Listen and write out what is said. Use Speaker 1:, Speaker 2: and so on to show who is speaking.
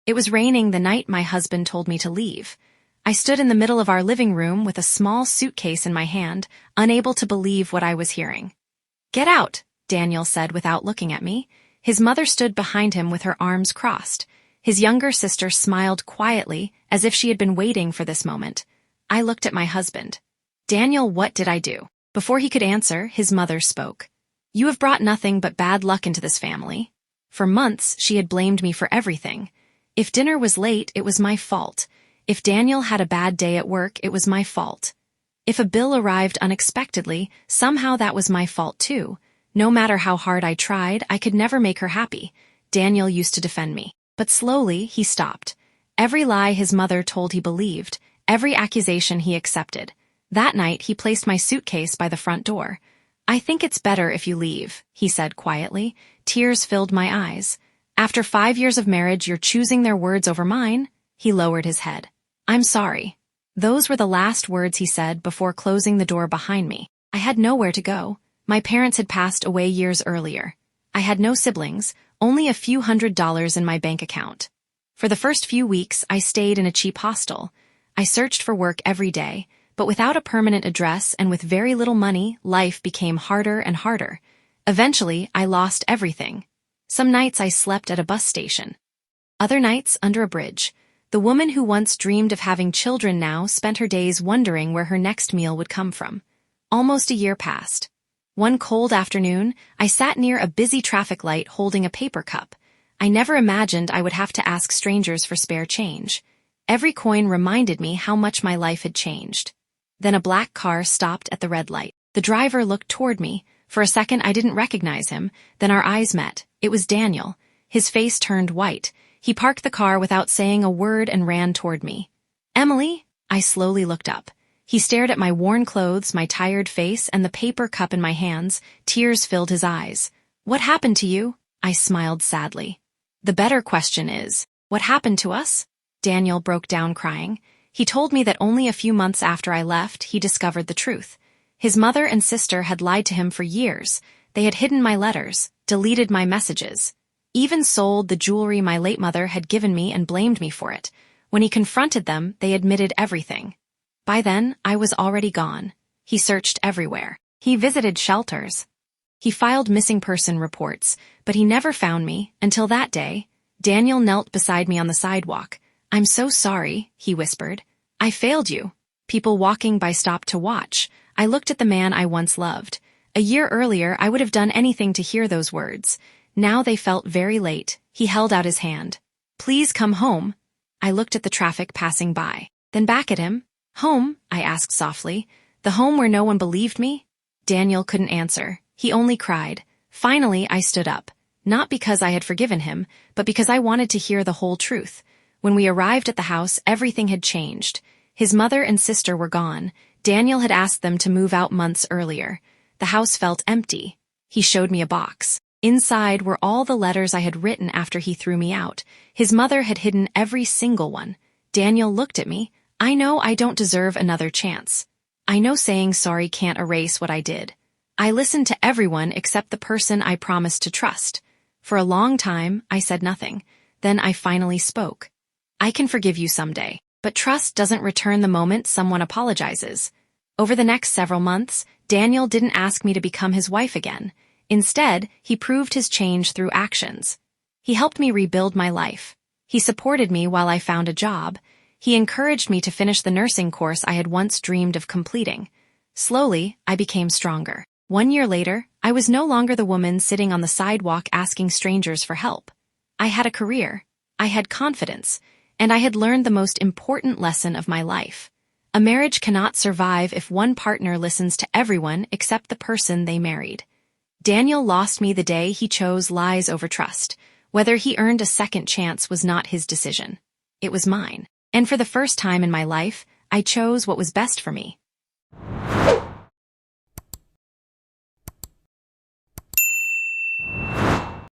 Speaker 1: It was raining the night my husband told me to leave. I stood in the middle of our living room with a small suitcase in my hand, unable to believe what I was hearing. "Get out," Daniel said without looking at me. His mother stood behind him with her arms crossed. His younger sister smiled quietly, as if she had been waiting for this moment. I looked at my husband. "Daniel, what did I do?" Before he could answer, his mother spoke. "You have brought nothing but bad luck into this family." For months, she had blamed me for everything. If dinner was late, it was my fault. If Daniel had a bad day at work, it was my fault. If a bill arrived unexpectedly, somehow that was my fault too. No matter how hard I tried, I could never make her happy. Daniel used to defend me. But slowly, he stopped. Every lie his mother told he believed, every accusation he accepted. That night, he placed my suitcase by the front door. "I think it's better if you leave," he said quietly. Tears filled my eyes. "After 5 years of marriage, you're choosing their words over mine?" He lowered his head. "I'm sorry." Those were the last words he said before closing the door behind me. I had nowhere to go. My parents had passed away years earlier. I had no siblings, only a few $100s in my bank account. For the first few weeks, I stayed in a cheap hostel. I searched for work every day, but without a permanent address and with very little money, life became harder and harder. Eventually, I lost everything. Some nights I slept at a bus station. Other nights under a bridge. The woman who once dreamed of having children now spent her days wondering where her next meal would come from. Almost a year passed. One cold afternoon, I sat near a busy traffic light holding a paper cup. I never imagined I would have to ask strangers for spare change. Every coin reminded me how much my life had changed. Then a black car stopped at the red light. The driver looked toward me. For a second, I didn't recognize him. Then our eyes met. It was Daniel. His face turned white. He parked the car without saying a word and ran toward me. "Emily?" I slowly looked up. He stared at my worn clothes, my tired face, and the paper cup in my hands. Tears filled his eyes. "What happened to you?" I smiled sadly. "The better question is, what happened to us?" Daniel broke down crying. He told me that only a few months after I left, he discovered the truth. His mother and sister had lied to him for years. They had hidden my letters, deleted my messages, even sold the jewelry my late mother had given me and blamed me for it. When he confronted them, they admitted everything. By then, I was already gone. He searched everywhere. He visited shelters. He filed missing person reports, but he never found me until that day. Daniel knelt beside me on the sidewalk. "I'm so sorry," he whispered. "I failed you." People walking by stopped to watch. I looked at the man I once loved. A year earlier, I would have done anything to hear those words. Now they felt very late. He held out his hand. "Please come home." I looked at the traffic passing by, then back at him. "Home?" I asked softly. "The home where no one believed me?" Daniel couldn't answer. He only cried. Finally, I stood up. Not because I had forgiven him, but because I wanted to hear the whole truth. When we arrived at the house, everything had changed. His mother and sister were gone. Daniel had asked them to move out months earlier. The house felt empty. He showed me a box. Inside were all the letters I had written after he threw me out. His mother had hidden every single one. Daniel looked at me. "I know I don't deserve another chance. I know saying sorry can't erase what I did. I listened to everyone except the person I promised to trust. For a long time, I said nothing. Then I finally spoke. I can forgive you someday, but trust doesn't return the moment someone apologizes." Over the next several months, Daniel didn't ask me to become his wife again. Instead, he proved his change through actions. He helped me rebuild my life. He supported me while I found a job. He encouraged me to finish the nursing course I had once dreamed of completing. Slowly, I became stronger. 1 year later, I was no longer the woman sitting on the sidewalk asking strangers for help. I had a career, I had confidence, and I had learned the most important lesson of my life. A marriage cannot survive if one partner listens to everyone except the person they married. Daniel lost me the day he chose lies over trust. Whether he earned a second chance was not his decision. It was mine. And for the first time in my life, I chose what was best for me.